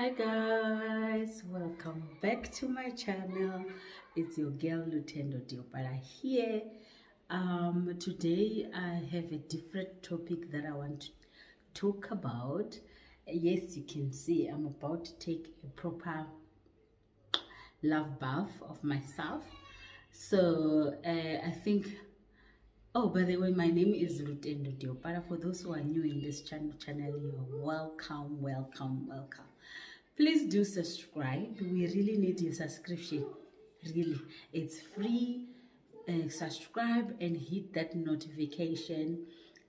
Hi guys, welcome back to my channel. It's your girl Lutendo Diopara here. Today I have a different topic that I want to talk about. Yes, you can see I'm about to take a proper love bath of myself. So I think, oh, by the way, my name is Lutendo Diopara. For those who are new in this channel, you're welcome, welcome. Please do subscribe. We really need your subscription. Really, it's free. Subscribe and hit that notification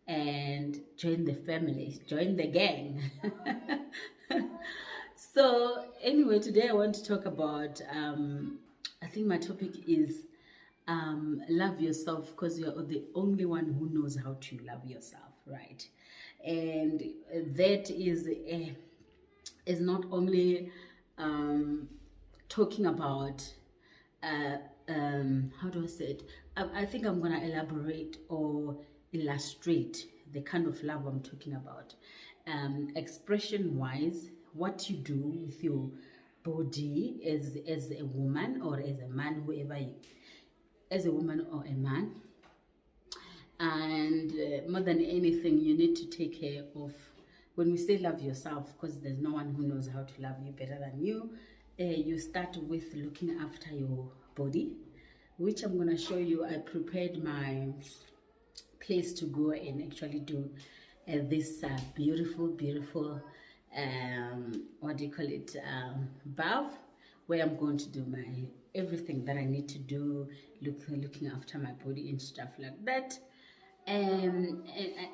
and join the family, join the gang. So anyway, today I want to talk about I think my topic is love yourself, because you're the only one who knows how to love yourself, right? And that is not only talking about how do I say it? I think I'm gonna elaborate or illustrate the kind of love I'm talking about. Expression wise, what you do with your body as a woman or as a man, whoever you, as a woman or a man. And more than anything, you need to take care of, when we say love yourself, because there's no one who knows how to love you better than you. You start with looking after your body, which I'm going to show you. I prepared my place to go and actually do this beautiful what do you call it, bath, where I'm going to do my everything that I need to do, looking after my body and stuff like that. And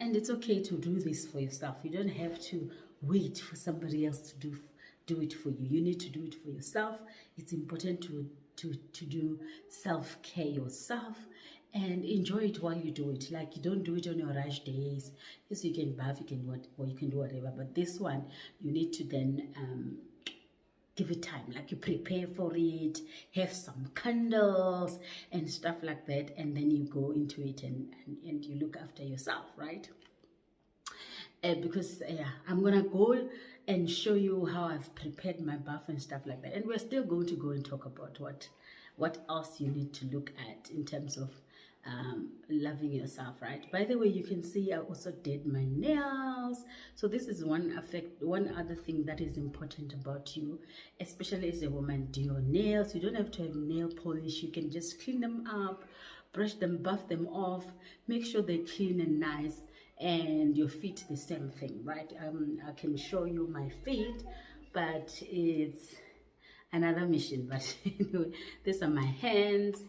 it's okay to do this for yourself. You don't have to wait for somebody else to do it for you. You need to do it for yourself. It's important to do self-care yourself and enjoy it while you do it. Like, you don't do it on your rush days. Yes, you can bath, you can do what, or you can do whatever, but this one you need to then give it time, like you prepare for it, have some candles and stuff like that, and then you go into it and you look after yourself, right? Because I'm gonna go and show you how I've prepared my bath and stuff like that, and we're still going to go and talk about what else you need to look at in terms of loving yourself, right? By the way, you can see I also did my nails. So this is one other thing that is important about you, especially as a woman. Do your nails. You don't have to have nail polish. You can just clean them up, brush them, buff them off, make sure they're clean and nice. And your feet, the same thing, right? I can show you my feet, but it's another mission. But anyway, these are my hands.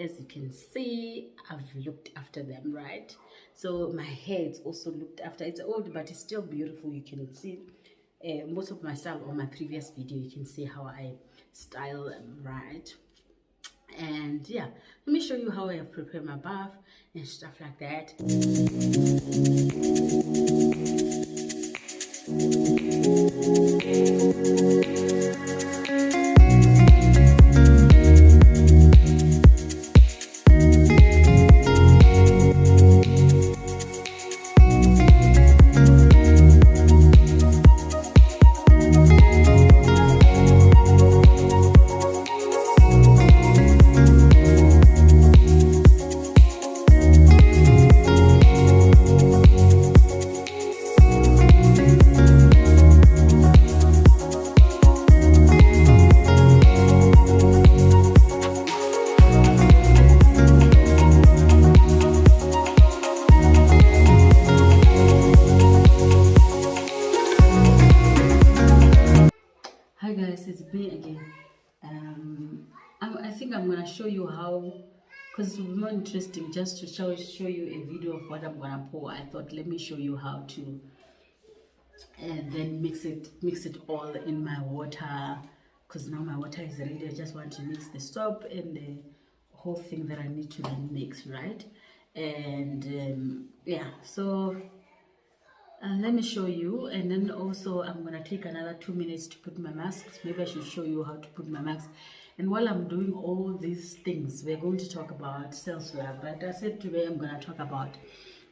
As you can see, I've looked after them, right? So my hair is also looked after. It's old, but it's still beautiful. You can see most of my style on my previous video. You can see how I style them, right? And yeah, let me show you how I prepare my bath and stuff like that. Hi guys, it's me again. I think I'm gonna show you how, because it will be more interesting just to show you a video of what I'm gonna pour. I thought, let me show you how to and then mix it all in my water, because now my water is ready. I just want to mix the soap and the whole thing that I need to then mix, right? And yeah, so let me show you, and then also I'm gonna take another 2 minutes to put my masks. Maybe I should show you how to put my mask. And while I'm doing all these things, we're going to talk about self-love. But I said today I'm gonna talk about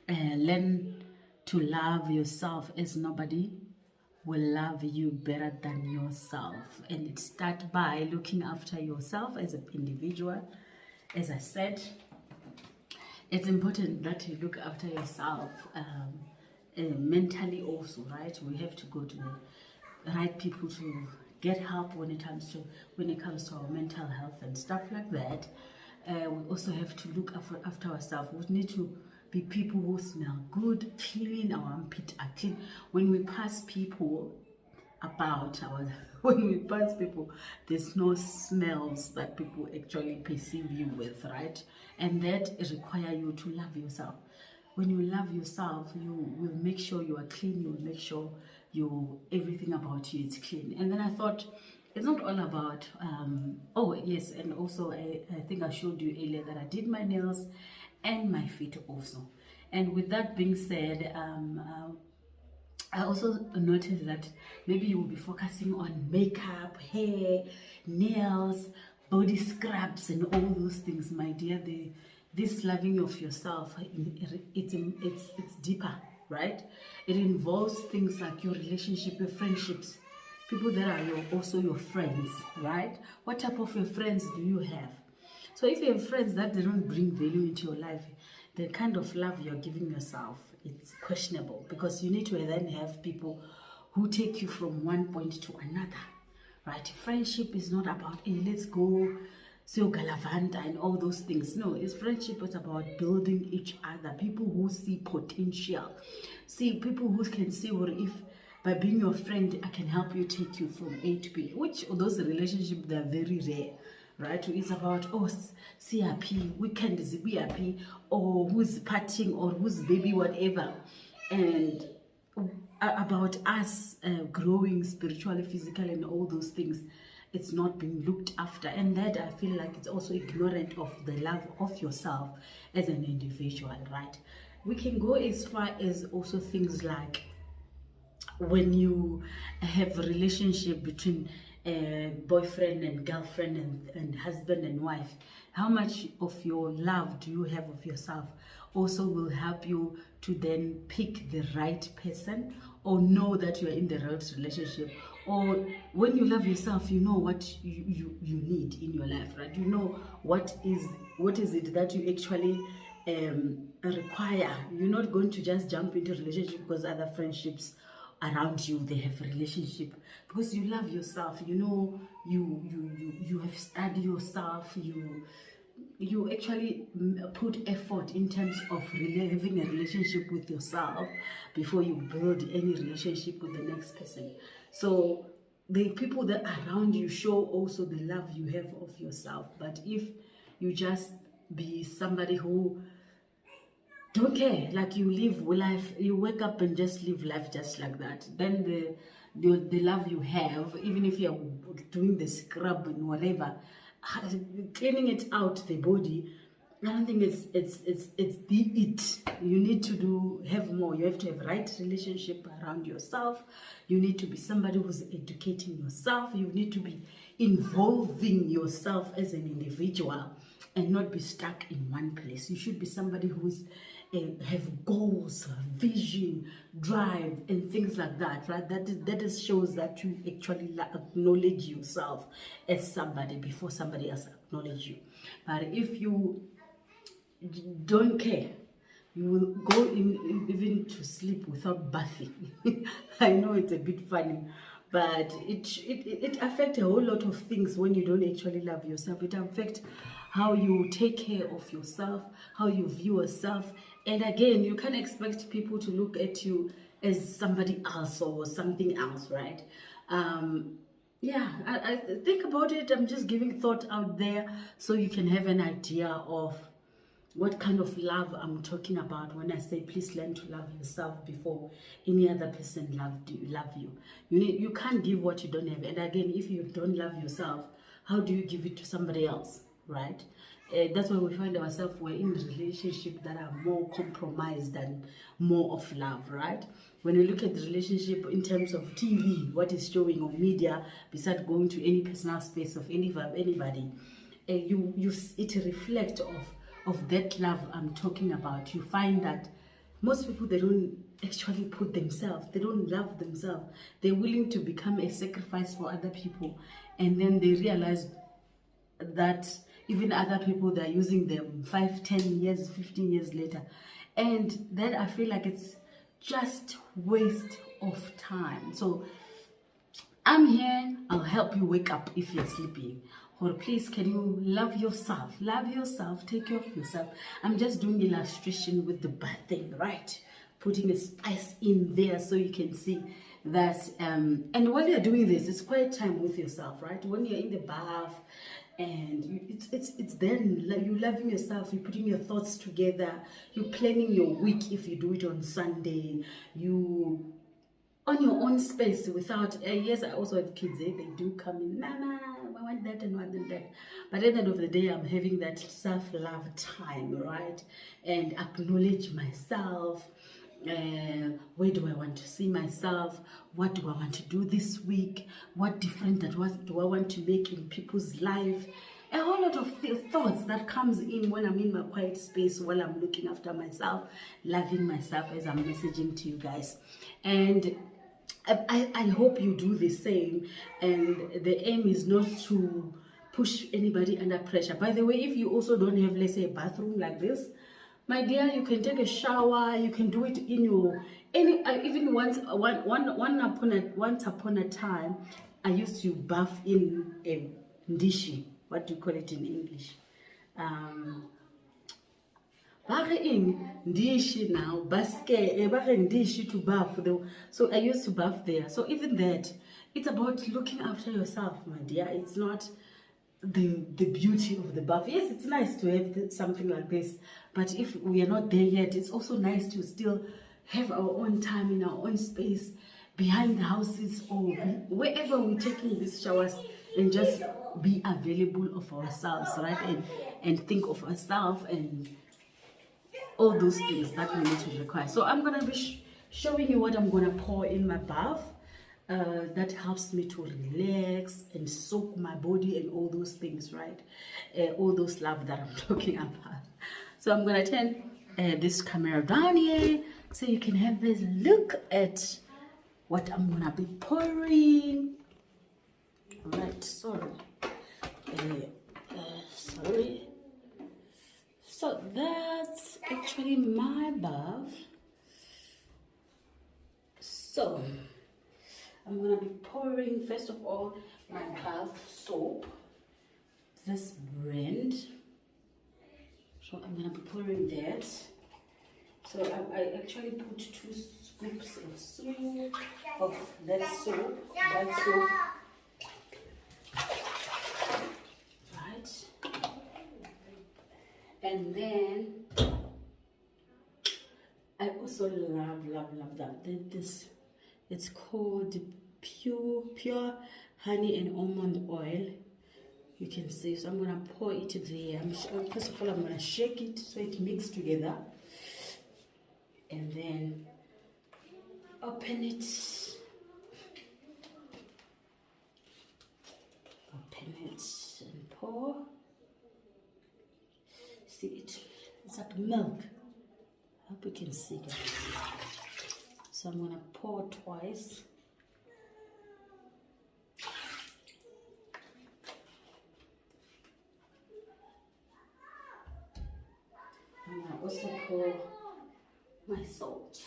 learn to love yourself as nobody will love you better than yourself. And it starts by looking after yourself as an individual. As I said, it's important that you look after yourself mentally also, right? We have to go to the right people to get help when it comes to our mental health and stuff like that. We also have to look after ourselves. We need to be people who smell good, clean. Our armpit are clean. When we pass people when we pass people, there's no smells that people actually perceive you with, right? And that require you to love yourself. When you love yourself, you will make sure you are clean. You will make sure everything about you is clean. And then I thought, it's not all about oh yes, and also I think I showed you earlier that I did my nails and my feet also. And with that being said, I also noticed that maybe you will be focusing on makeup, hair, nails, body scrubs, and all those things, my dear. This loving of yourself, it's deeper, right? It involves things like your relationship, your friendships, people that are also your friends, right? What type of your friends do you have? So if you have friends that they don't bring value into your life, the kind of love you're giving yourself, it's questionable, because you need to then have people who take you from one point to another, right? Friendship is not about, hey, let's go so galavanta and all those things. No, it's friendship is about building each other, people who see potential, see people who can see what if by being your friend I can help you take you from A to B, which those relationships, they're very rare, right? It's about, oh, CRP, weekend is BRP, or who's partying, or who's baby, whatever. And about us growing spiritually, physically, and all those things, it's not being looked after. And that, I feel like, it's also ignorant of the love of yourself as an individual, right? We can go as far as also things like when you have a relationship between boyfriend and girlfriend and husband and wife, how much of your love do you have of yourself also will help you to then pick the right person, or know that you are in the right relationship. Or when you love yourself, you know what you need in your life, right? You know what is it that you actually require. You're not going to just jump into a relationship because other friendships around you, they have a relationship, because you love yourself. You know, you have studied yourself, you actually put effort in terms of having a relationship with yourself before you build any relationship with the next person. So the people that are around you show also the love you have of yourself. But if you just be somebody who don't care, like you live life, you wake up and just live life just like that, then the love you have, even if you're doing the scrub and whatever, cleaning it out the body, I don't think it's the it. You need to have more. You have to have right relationship around yourself. You need to be somebody who's educating yourself. You need to be involving yourself as an individual and not be stuck in one place. You should be somebody who's have goals, vision, drive, and things like that, right? That shows that you actually acknowledge yourself as somebody before somebody else acknowledge you. But if you don't care, you will go in even to sleep without bathing. I know it's a bit funny, but it affects a whole lot of things when you don't actually love yourself. It affects how you take care of yourself, how you view yourself. And again, you can't expect people to look at you as somebody else or something else, right? Yeah, I think about it. I'm just giving thought out there so you can have an idea of what kind of love I'm talking about when I say please learn to love yourself before any other person love you. You can't give what you don't have. And again, if you don't love yourself, how do you give it to somebody else, right? That's why we find ourselves, we're in relationships that are more compromised than more of love, right? When you look at the relationship in terms of TV, what is showing on media, besides going to any personal space of anybody, it reflects of that love I'm talking about. You find that most people, they don't actually put themselves. They don't love themselves. They're willing to become a sacrifice for other people, and then they realize that even other people, they're using them 5, 10 years, 15 years later. And that, I feel like it's just waste of time. So I'm here. I'll help you wake up if you're sleeping. Or please, can you love yourself? Love yourself. Take care of yourself. I'm just doing illustration with the bathing, right? Putting a spice in there so you can see that. And while you're doing this, it's quiet time with yourself, right? When you're in the bath, and it's then you loving yourself, you're putting your thoughts together, you're planning your week. If you do it on Sunday, you on your own space without yes, I also have kids, they do come in, mama, I want that and want that, but at the end of the day, I'm having that self-love time, right? And acknowledge myself. Where do I want to see myself? What do I want to do this week? What different that what do I want to make in people's life? A whole lot of thoughts that comes in when I'm in my quiet space, while I'm looking after myself, loving myself as I'm messaging to you guys. And I hope you do the same. And the aim is not to push anybody under pressure. By the way, if you also don't have, let's say, a bathroom like this, my dear, you can take a shower. You can do it in your even once upon a time, I used to bath in a ndishi. What do you call it in English? Ndishi now, basket, ndishi to bath. So I used to bath there. So even that, it's about looking after yourself, my dear. It's not the beauty of the bath. Yes, it's nice to have something like this, but if we are not there yet, it's also nice to still have our own time in our own space, behind the houses or wherever we're taking these showers, and just be available of ourselves, right? And think of ourselves and all those things that we need to require. So I'm gonna be showing you what I'm gonna pour in my bath. That helps me to relax and soak my body and all those things, right? All those love that I'm talking about. So I'm gonna turn this camera down here so you can have this look at what I'm gonna be pouring. All right, sorry. Sorry. So that's actually my bath. So I'm gonna be pouring, first of all, my bath soap, this brand. So I'm gonna be pouring that. So I actually put 2 scoops of soup, of that soap, right? And then I also love that. This, it's called pure honey and almond oil. You can see. So I'm gonna pour it there. First of all, I'm gonna shake it so it mixes together, and then open it. Open it and pour. See it? It's like milk. I hope you can see that. So I'm gonna pour twice. I'm gonna also pour my salt.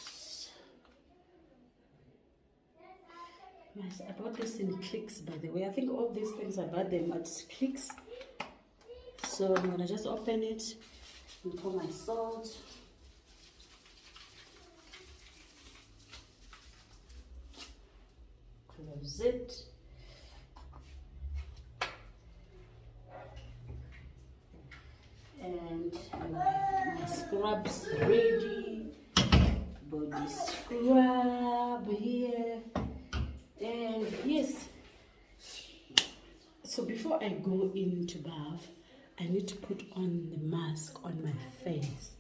I bought this in Clicks, by the way. I think all these things I bought them at Clicks. So I'm gonna just open it and pour my salt. Close it. And my scrubs ready. Body scrub here. And yes, so before I go into bath, I need to put on the mask on my face.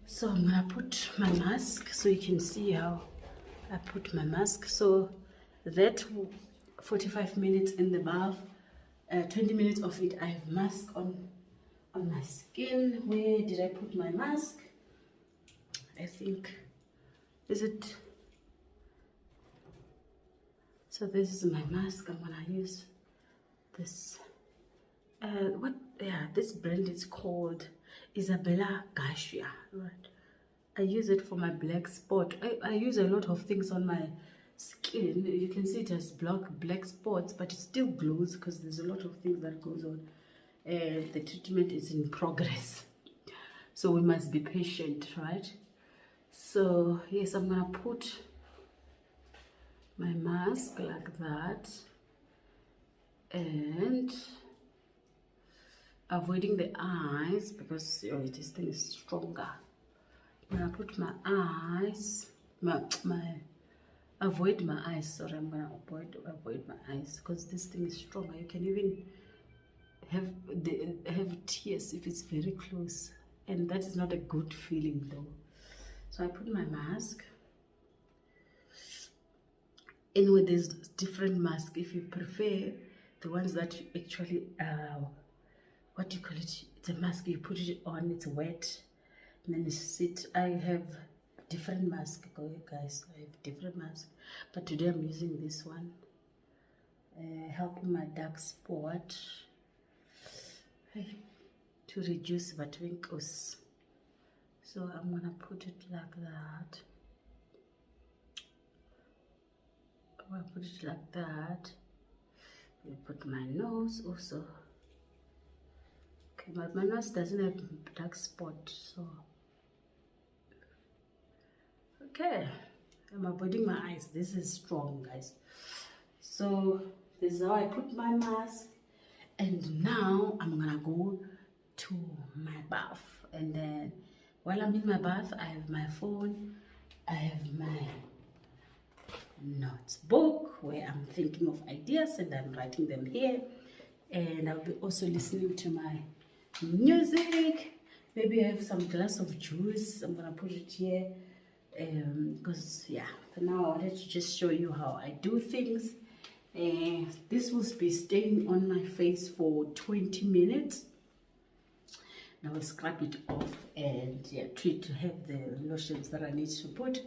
So I'm gonna put my mask so you can see how I put my mask. So that 45 minutes in the bath, 20 minutes of it I have mask on my skin. Where did I put my mask? I think Is it? So this is my mask. I'm gonna use this. What? Yeah, this brand is called Isabella Garcia. Right. I use it for my black spot. I use a lot of things on my skin. You can see it has black spots, but it still glows because there's a lot of things that goes on. The treatment is in progress, so we must be patient, right? So yes, I'm gonna put my mask like that, and avoiding the eyes because this thing is stronger. I'm gonna put my eyes, avoid my eyes. Sorry, I'm gonna avoid my eyes because this thing is stronger. You can even have tears if it's very close, and that is not a good feeling though. So I put my mask. Anyway, there's different masks. If you prefer the ones that actually what do you call it? It's a mask. You put it on. It's wet. And then you sit. I have different masks, guys. I have different masks, but today I'm using this one, helping my dark spot to reduce the twinkles. So I'm gonna put it like that. I'm gonna put it like that. I put my nose also. Okay, but my nose doesn't have dark spot, so. Okay, I'm avoiding my eyes. This is strong, guys. So this is how I put my mask, and now I'm gonna go to my bath. And then while I'm in my bath, I have my phone, I have my notebook where I'm thinking of ideas and I'm writing them here, and I'll be also listening to my music. Maybe I have some glass of juice. I'm gonna put it here. Because yeah, for now I wanted to just show you how I do things. This will be staying on my face for 20 minutes. Now I'll scrub it off and yeah, treat to have the lotions that I need to put.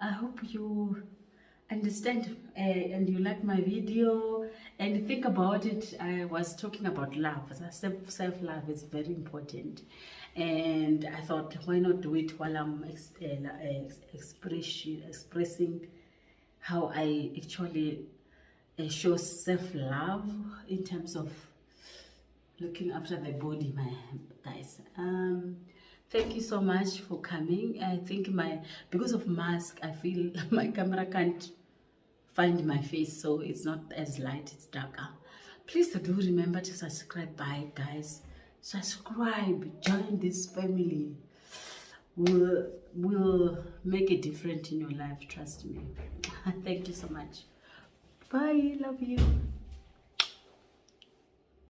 I hope you understand and you like my video and think about it. I was talking about love. Self-love is very important, and I thought, why not do it while I'm expressing how I actually show self-love in terms of looking after the body, my guys. Thank you so much for coming. I think because of mask, I feel my camera can't find my face, so it's not as light, it's darker. Please do remember to subscribe. Bye, guys. Subscribe, join this family. Will make a difference in your life, trust me. Thank you so much. Bye, love you.